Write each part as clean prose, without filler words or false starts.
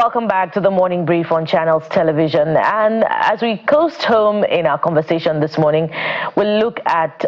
welcome back to the Morning Brief on Channels Television. And as we coast home in our conversation this morning, we'll look at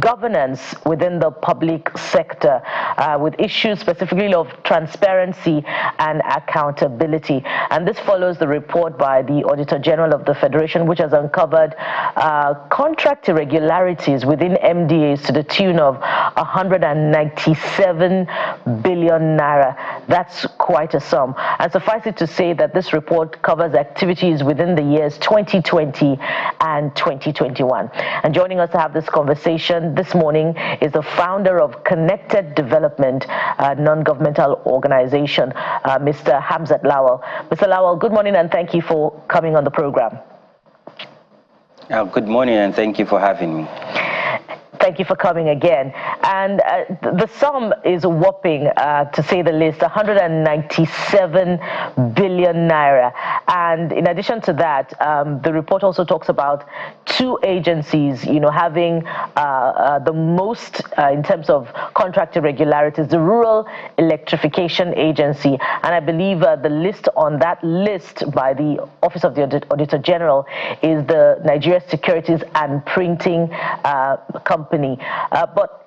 governance within the public sector with issues specifically of transparency and accountability. And this follows the report by the Auditor General of the Federation, which has uncovered contract irregularities within MDAs to the tune of 197 billion naira. That's quite a sum. And suffice it to say that this report covers activities within the years 2020 and 2021. And joining us to have this conversation this morning is the founder of Connected Development, non-governmental organization, Mr. Hamzat Lawal. Mr. Lawal, good morning and thank you for coming on the program. Good morning and thank you for having me. Thank you for coming again. And the sum is whopping, to say the least, 197 billion naira. And in addition to that, the report also talks about two agencies, having the most in terms of contract irregularities, the Rural Electrification Agency. And I believe the list on that list by the Office of the Auditor General is the Nigeria Securities and Printing Company. But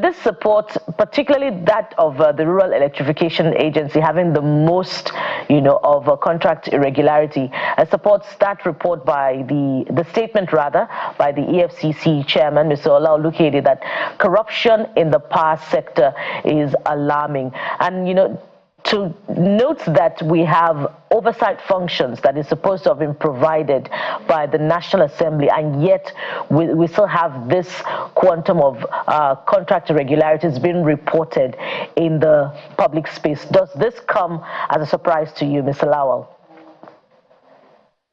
this supports, particularly that of the Rural Electrification Agency, having the most, of contract irregularity, supports that report by the statement rather by the EFCC chairman, Mr. Lawal, that corruption in the power sector is alarming. And to note that we have oversight functions that is supposed to have been provided by the National Assembly, and yet we still have this quantum of contract irregularities being reported in the public space. Does this come as a surprise to you, Mr. Lawal?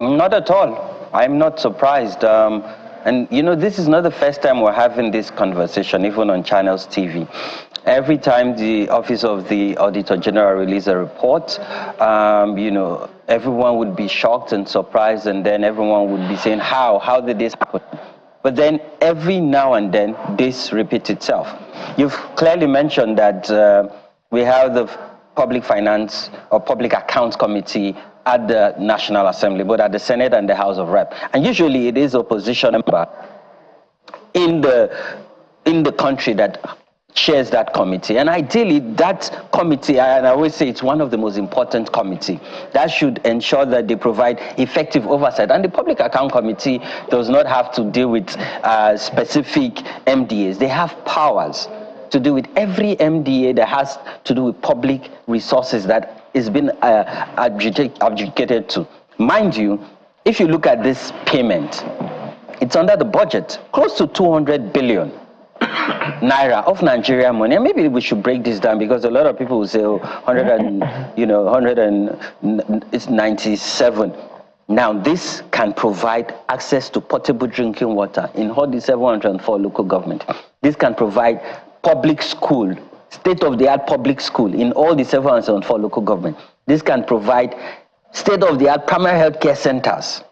Not at all. I'm not surprised. And this is not the first time we're having this conversation, even on Channels TV. Every time the Office of the Auditor General releases a report, everyone would be shocked and surprised, and then everyone would be saying, how did this happen? But then every now and then, this repeats itself. You've clearly mentioned that we have the Public Finance or Public Accounts Committee at the National Assembly, both at the Senate and the House of Rep. And usually it is opposition member in the country that chairs that committee. And ideally, that committee, and I always say it's one of the most important committees, that should ensure that they provide effective oversight. And the Public Account Committee does not have to deal with specific MDAs. They have powers to do with every MDA that has to do with public resources that is been adjudicated to. Mind you, if you look at this payment, it's under the budget, close to 200 billion naira of Nigeria money. And maybe we should break this down, because a lot of people will say, oh, 197. Now, this can provide access to potable drinking water in all the 704 local government. This can provide public school, state-of-the-art public school in all the 704 local government. This can provide state-of-the-art primary health care centers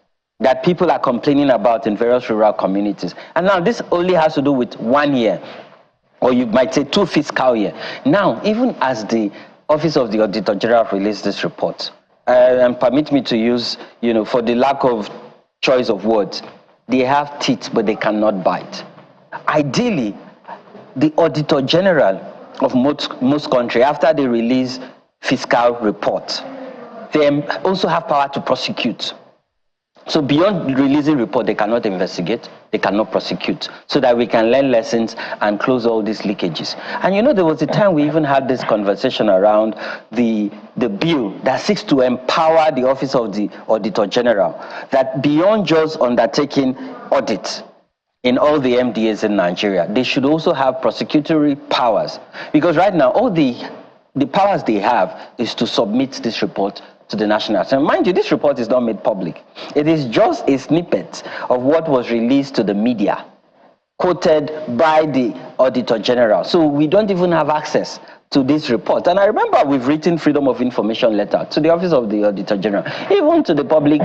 that people are complaining about in various rural communities. And now this only has to do with 1 year, or you might say 2 fiscal years. Now, even as the Office of the Auditor General released this report, and permit me to use, for the lack of choice of words, they have teeth, but they cannot bite. Ideally, the Auditor General of most countries, after they release fiscal reports, they also have power to prosecute. So beyond releasing report, they cannot investigate, they cannot prosecute, so that we can learn lessons and close all these leakages. And there was a time we even had this conversation around the bill that seeks to empower the Office of the Auditor General, that beyond just undertaking audits in all the MDAs in Nigeria, they should also have prosecutory powers. Because right now, all the powers they have is to submit this report to the National Assembly. Mind you, this report is not made public. It is just a snippet of what was released to the media, quoted by the Auditor General. So we don't even have access to this report. And I remember we've written Freedom of Information letter to the Office of the Auditor General, even to the Public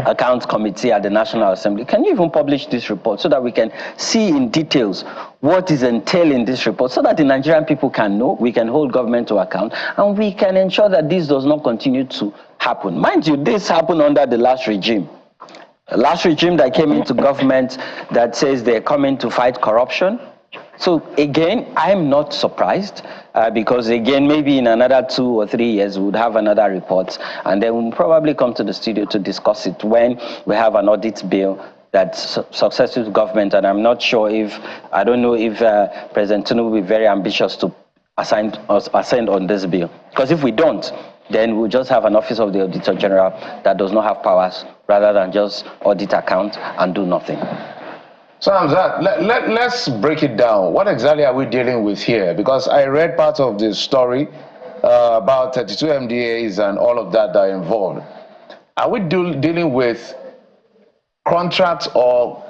Accounts Committee at the National Assembly, can you even publish this report so that we can see in details what is entailed in this report, so that the Nigerian people can know, we can hold government to account, and we can ensure that this does not continue to happen. Mind you, this happened under the last regime. The last regime that came into government that says they're coming to fight corruption. So again, I'm not surprised because again, maybe in another 2 or 3 years, we would have another report, and then we'll probably come to the studio to discuss it when we have an audit bill that's successful to government. And I'm not sure if, I don't know if President Tinubu will be very ambitious to ascend on this bill. Because if we don't, then we'll just have an Office of the Auditor General that does not have powers, rather than just audit account and do nothing. So Hamzat, let's break it down. What exactly are we dealing with here? Because I read part of the story about 32 MDAs and all of that are involved. Are we dealing with contracts or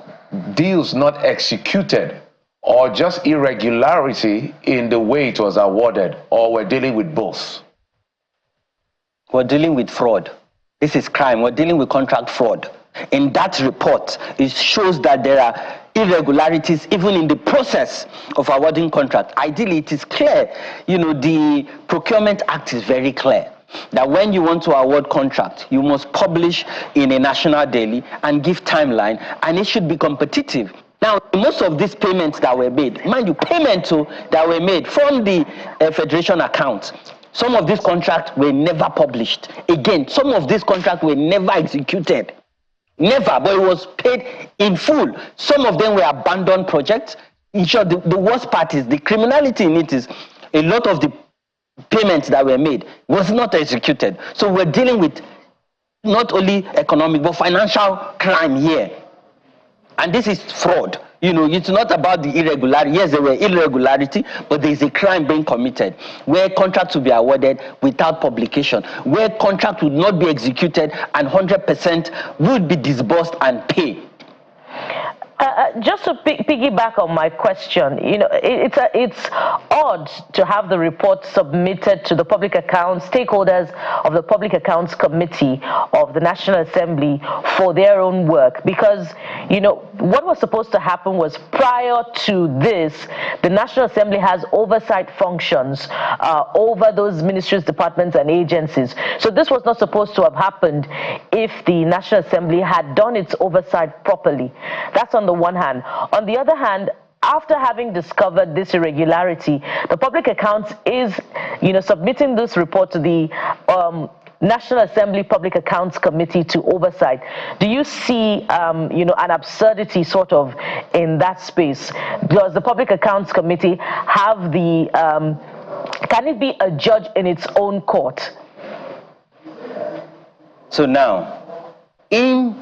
deals not executed, or just irregularity in the way it was awarded, or we're dealing with both? We're dealing with fraud. This is crime. We're dealing with contract fraud. In that report, it shows that there are irregularities even in the process of awarding contract. Ideally, it is clear. You know, the Procurement Act is very clear that when you want to award contract, you must publish in a national daily and give timeline, and it should be competitive. Now, most of these payments that were made, mind you, payments that were made from the Federation account, some of these contracts were never published. Again, some of these contracts were never executed. Never, but it was paid in full. Some of them were abandoned projects. In short, the worst part is the criminality in it is a lot of the payments that were made was not executed. So we're dealing with not only economic, but financial crime here. And this is fraud. You know, it's not about the irregularity. Yes, there were irregularity, but there is a crime being committed where contracts will be awarded without publication, where contract would not be executed and 100% would be disbursed and paid. Just to piggyback on my question, you know, it's odd to have the report submitted to the Public Accounts, stakeholders of the Public Accounts Committee of the National Assembly for their own work, because, you know, what was supposed to happen was prior to this, the National Assembly has oversight functions over those ministries, departments, and agencies. So this was not supposed to have happened if the National Assembly had done its oversight properly. That's on the one hand. On the other hand, after having discovered this irregularity, the Public Accounts is, you know, submitting this report to the National Assembly Public Accounts Committee to oversight. Do you see, you know, an absurdity sort of in that space? Does the Public Accounts Committee have the, can it be a judge in its own court? So now, in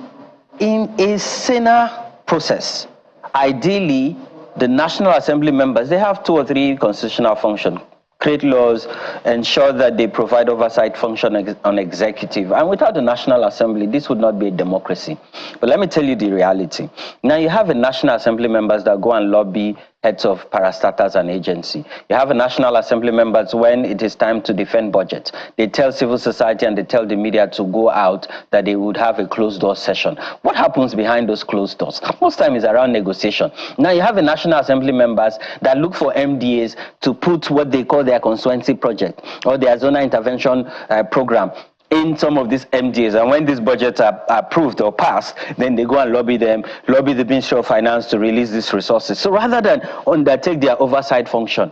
a saner process, ideally, the National Assembly members, they have 2 or 3 constitutional functions: create laws, ensure that they provide oversight function on executive. And without the National Assembly, this would not be a democracy. But let me tell you the reality. Now, you have a National Assembly members that go and lobby heads of parastatals and agency. You have a National Assembly members when it is time to defend budget. They tell civil society and they tell the media to go out, that they would have a closed door session. What happens behind those closed doors? Most time is around negotiation. Now you have a National Assembly members that look for MDAs to put what they call their constituency project or their zonal intervention program in some of these MDAs, and when these budgets are approved or passed, then they go and lobby the Ministry of Finance to release these resources. So rather than undertake their oversight function,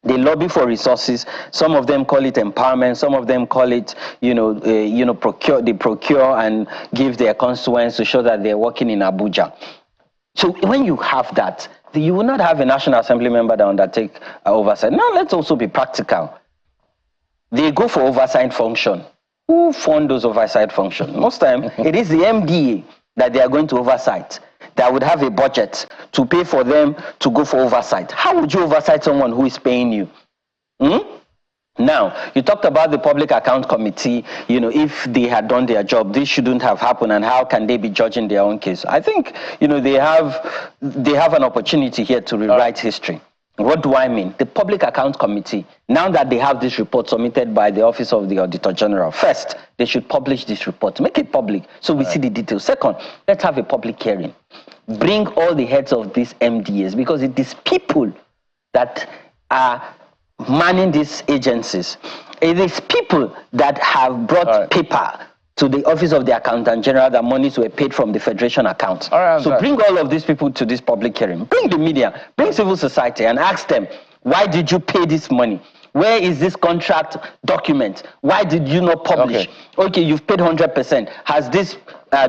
they lobby for resources. Some of them call it empowerment. Some of them call it, procure and give their constituents to show that they're working in Abuja. So when you have that, you will not have a National Assembly member that undertake oversight. Now let's also be practical. They go for oversight function. Who fund those oversight functions? Most time, it is the MDA that they are going to oversight, that would have a budget to pay for them to go for oversight. How would you oversight someone who is paying you? Now, you talked about the Public Account Committee, you know, if they had done their job, this shouldn't have happened, and how can they be judging their own case? I think, you know, they have an opportunity here to rewrite history. What do I mean? The Public Account Committee, now that they have this report submitted by the Office of the Auditor General, first, they should publish this report, make it public so we see the details. Second, let's have a public hearing. Bring all the heads of these MDAs, because it is people that are manning these agencies. It is people that have brought paper to the Office of the Accountant General that monies were paid from the Federation account. So bring all of these people to this public hearing. Bring the media, bring civil society, and ask them, why did you pay this money? Where is this contract document? Why did you not publish? Okay, you've paid 100%. Has this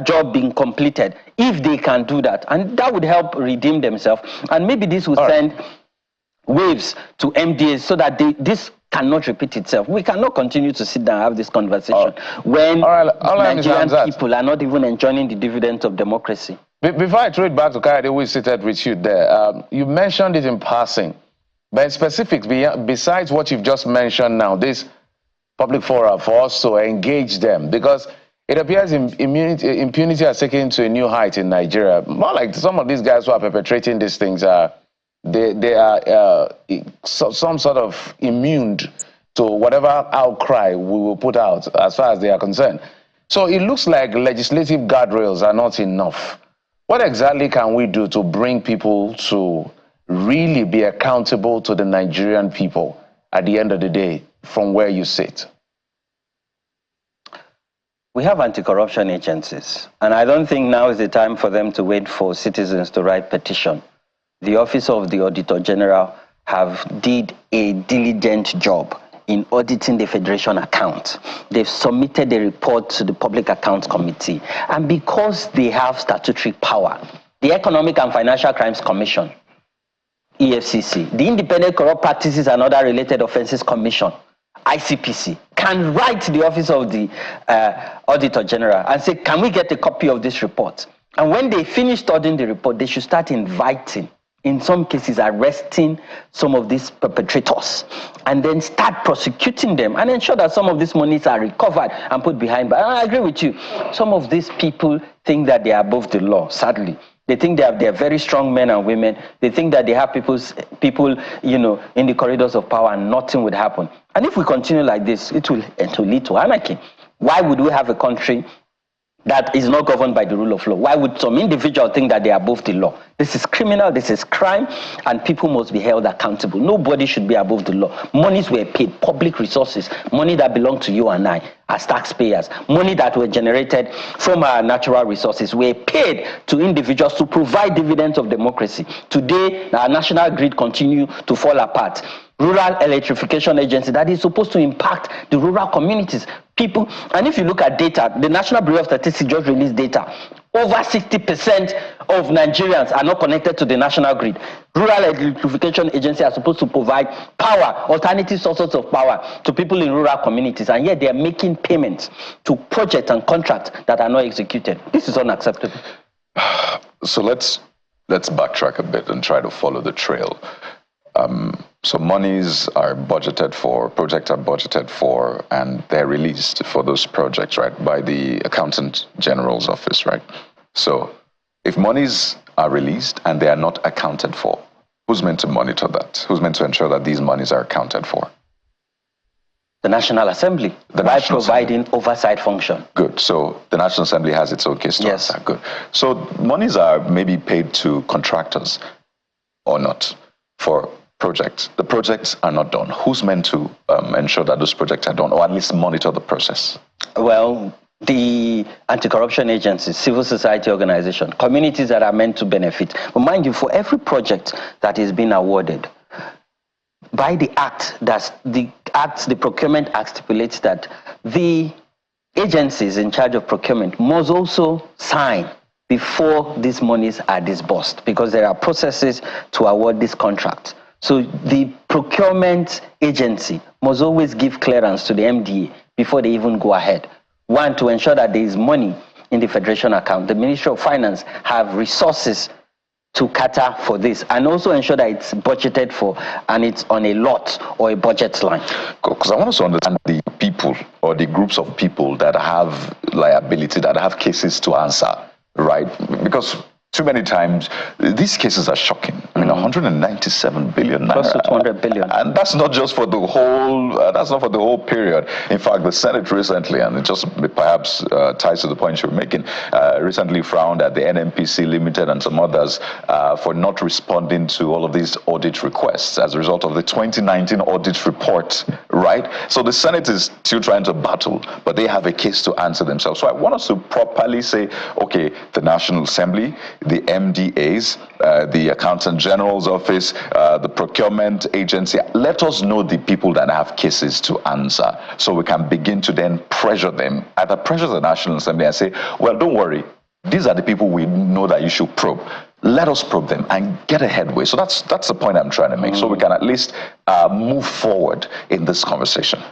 job been completed? If they can do that, and that would help redeem themselves, and maybe this will send waves to MDAs so that this cannot repeat itself. We cannot continue to sit down and have this conversation when Nigerian people are not even enjoying the dividends of democracy. Before I throw it back to Kayode, who is seated with you there, you mentioned it in passing, but in specifics, besides what you've just mentioned now, this public forum for us to engage them, because it appears impunity has taken to a new height in Nigeria. More like some of these guys who are perpetrating these things are they are some sort of immune to whatever outcry we will put out as far as they are concerned. So it looks like legislative guardrails are not enough. What exactly can we do to bring people to really be accountable to the Nigerian people at the end of the day from where you sit? We have anti-corruption agencies, and I don't think now is the time for them to wait for citizens to write petition. The Office of the Auditor General did a diligent job in auditing the Federation account. They've submitted a report to the Public Accounts Committee. And because they have statutory power, the Economic and Financial Crimes Commission, EFCC, the Independent Corrupt Practices and Other Related Offences Commission, ICPC, can write to the Office of the Auditor General and say, can we get a copy of this report? And when they finish studying the report, they should start inviting, in some cases arresting some of these perpetrators, and then start prosecuting them and ensure that some of these monies are recovered and put behind bars. I agree with you. Some of these people think that they are above the law, sadly. They think they're very strong men and women. They think that they have people, you know, in the corridors of power and nothing would happen. And if we continue like this, it will lead to anarchy. Why would we have a country that is not governed by the rule of law? Why would some individual think that they are above the law? This is criminal, this is crime, and people must be held accountable. Nobody should be above the law. Monies were paid, public resources, money that belonged to you and I as taxpayers, money that were generated from our natural resources were paid to individuals to provide dividends of democracy. Today, our national grid continue to fall apart. Rural electrification agency that is supposed to impact the rural communities, people. And if you look at data, the National Bureau of Statistics just released data. Over 60% of Nigerians are not connected to the national grid. Rural electrification agency are supposed to provide power, alternative sources of power to people in rural communities, and yet they are making payments to projects and contracts that are not executed. This is unacceptable. So let's backtrack a bit and try to follow the trail. So monies are budgeted for, projects are budgeted for, and they're released for those projects, right, by the Accountant General's office, right? So if monies are released and they are not accounted for, who's meant to monitor that? Who's meant to ensure that these monies are accounted for? The National Assembly, by providing oversight function. Good. So the National Assembly has its own case to answer. Good. So monies are maybe paid to contractors or not for projects. The projects are not done. Who's meant to ensure that those projects are done, or at least monitor the process? Well, the anti-corruption agencies, civil society organization, communities that are meant to benefit. But mind you, for every project that is being awarded, by the act, the Procurement Act stipulates that the agencies in charge of procurement must also sign before these monies are disbursed, because there are processes to award this contract. So the procurement agency must always give clearance to the MDA before they even go ahead. One, to ensure that there is money in the Federation account. The Ministry of Finance have resources to cater for this, and also ensure that it's budgeted for and it's on a lot or a budget line. Because I want us to understand the people or the groups of people that have liability, that have cases to answer, right? Because too many times, these cases are shocking. I mean, 197 billion naira. Close to 200 billion. And that's not just for the whole, that's not for the whole period. In fact, the Senate recently, and it just perhaps ties to the point you were making, recently frowned at the NNPC Limited and some others for not responding to all of these audit requests as a result of the 2019 audit report, right? So the Senate is still trying to battle, but they have a case to answer themselves. So I want us to properly say, okay, the National Assembly, the MDAs, the Accountant General's Office, the Procurement Agency, let us know the people that have cases to answer so we can begin to then pressure them, either pressure the National Assembly and say, well, don't worry, these are the people we know that you should probe. Let us probe them and get a headway. So that's the point I'm trying to make, so we can at least move forward in this conversation.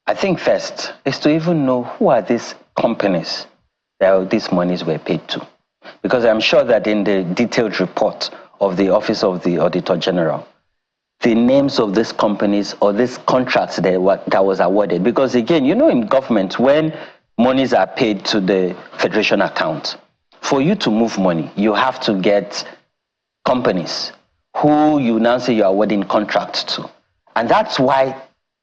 I think first is to even know who are these companies that these monies were paid to. Because I'm sure that in the detailed report of the Office of the Auditor General, the names of these companies or these contracts that was awarded. Because again, you know, in government, when monies are paid to the Federation account, for you to move money, you have to get companies who you now say you're awarding contracts to. And that's why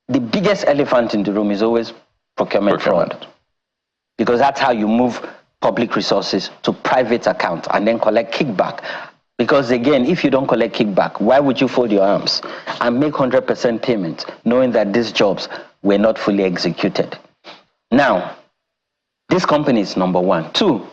the biggest elephant in the room is always procurement fraud. Because that's how you move public resources to private accounts and then collect kickback. Because again, if you don't collect kickback, why would you fold your arms and make 100% payment knowing that these jobs were not fully executed? Now, this company is number one. Two,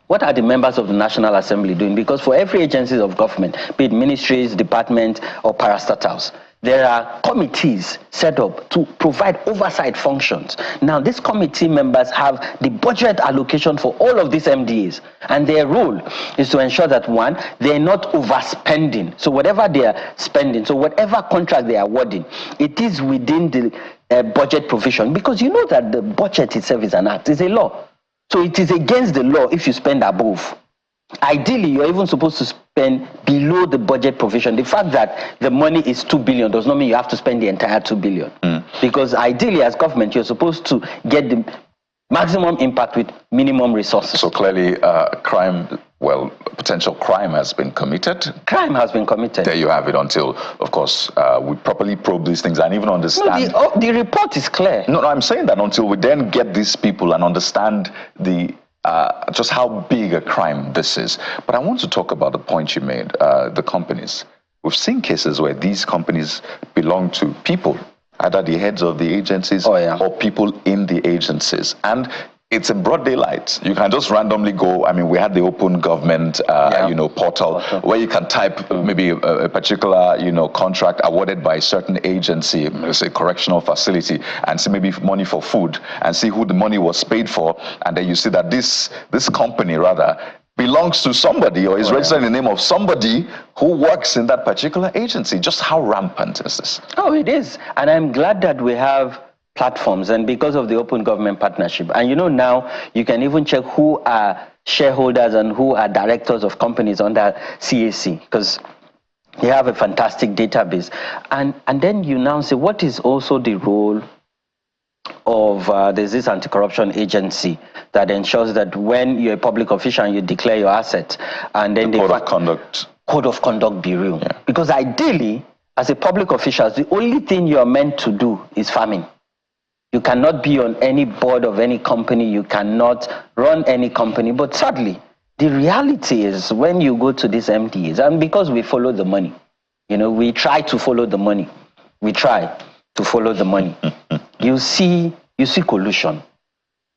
what are the members of the National Assembly doing? Because for every agency of government, be it ministries, departments, or parastatals, there are committees set up to provide oversight functions. Now, these committee members have the budget allocation for all of these MDAs, and their role is to ensure that, one, they're not overspending. So whatever they are spending, so whatever contract they are awarding, it is within the budget provision, because you know that the budget itself is an act, it's a law. So it is against the law if you spend above. Ideally, you're even supposed to spend below the budget provision. The fact that the money is 2 billion does not mean you have to spend the entire 2 billion. Because ideally, as government, you're supposed to get the maximum impact with minimum resources. So clearly, potential crime has been committed. Crime has been committed. There you have it, until, of course, we properly probe these things and even understand. No, the report is clear. No, I'm saying that until we then get these people and understand just how big a crime this is. But I want to talk about the point you made, the companies. We've seen cases where these companies belong to people, either the heads of the agencies or people in the agencies. And it's in broad daylight. You can just randomly go. I mean, we had the open government, portal where you can type maybe a particular, contract awarded by a certain agency, let's say correctional facility, and see maybe money for food, and see who the money was paid for, and then you see that this company rather belongs to somebody or is registered in the name of somebody who works in that particular agency. Just how rampant is this? Oh, it is, and I'm glad that we have platforms, and because of the open government partnership, and now you can even check who are shareholders and who are directors of companies under CAC, because you have a fantastic database, and then you now say, what is also the role of there's this anti-corruption agency that ensures that when you're a public official and you declare your assets, and then the Code of Conduct Bureau, because ideally, as a public official, the only thing you're meant to do is farming. You cannot be on any board of any company. You cannot run any company. But sadly, the reality is when you go to these MDAs, and because we follow the money, we try to follow the money. We try to follow the money. You see collusion.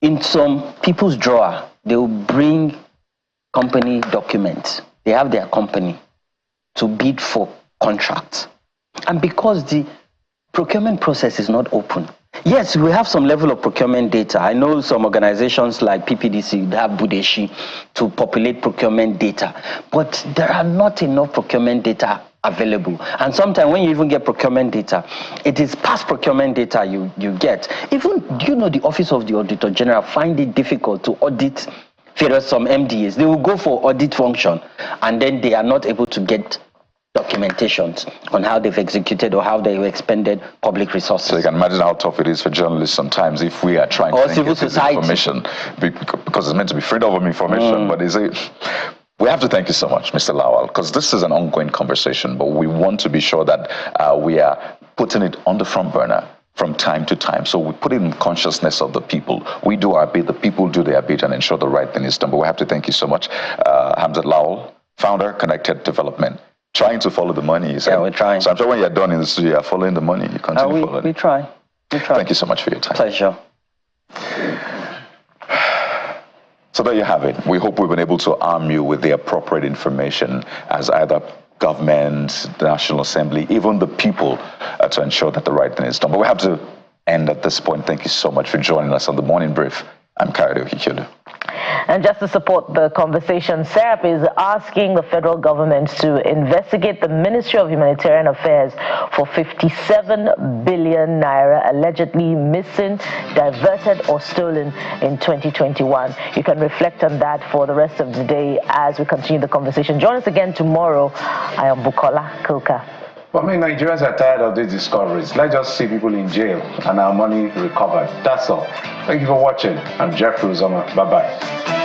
In some people's drawer, they will bring company documents. They have their company to bid for contracts. And because the procurement process is not open, yes, we have some level of procurement data. I know some organizations like PPDC have Budeshi to populate procurement data, but there are not enough procurement data available. And sometimes when you even get procurement data, it is past procurement data you get. Even, the Office of the Auditor General find it difficult to audit some MDAs. They will go for audit function, and then they are not able to get documentations on how they've executed or how they expended public resources. So you can imagine how tough it is for journalists sometimes if we are trying to get this information, because it's meant to be freedom of information, but We have to thank you so much, Mr. Lawal, because this is an ongoing conversation, but we want to be sure that we are putting it on the front burner from time to time. So we put it in consciousness of the people. We do our bit, the people do their bit, and ensure the right thing is done. But we have to thank you so much. Hamzat Lawal, founder, Connected Development, trying to follow the money. Yeah, we're trying. So I'm sure when you're done in the studio, you're following the money. You continue following. We try. Thank you so much for your time. Pleasure. So there you have it. We hope we've been able to arm you with the appropriate information as either government, the National Assembly, even the people to ensure that the right thing is done. But we have to end at this point. Thank you so much for joining us on the Morning Brief. I'm Kayode Okikiodu. And just to support the conversation, SERP is asking the federal government to investigate the Ministry of Humanitarian Affairs for 57 billion naira allegedly missing, diverted or stolen in 2021. You can reflect on that for the rest of the day as we continue the conversation. Join us again tomorrow. I am Bukola Koka. Well, I mean, Nigerians are tired of these discoveries. Let's just see people in jail and our money recovered. That's all. Thank you for watching. I'm Jeffrey Uzoma. Bye-bye.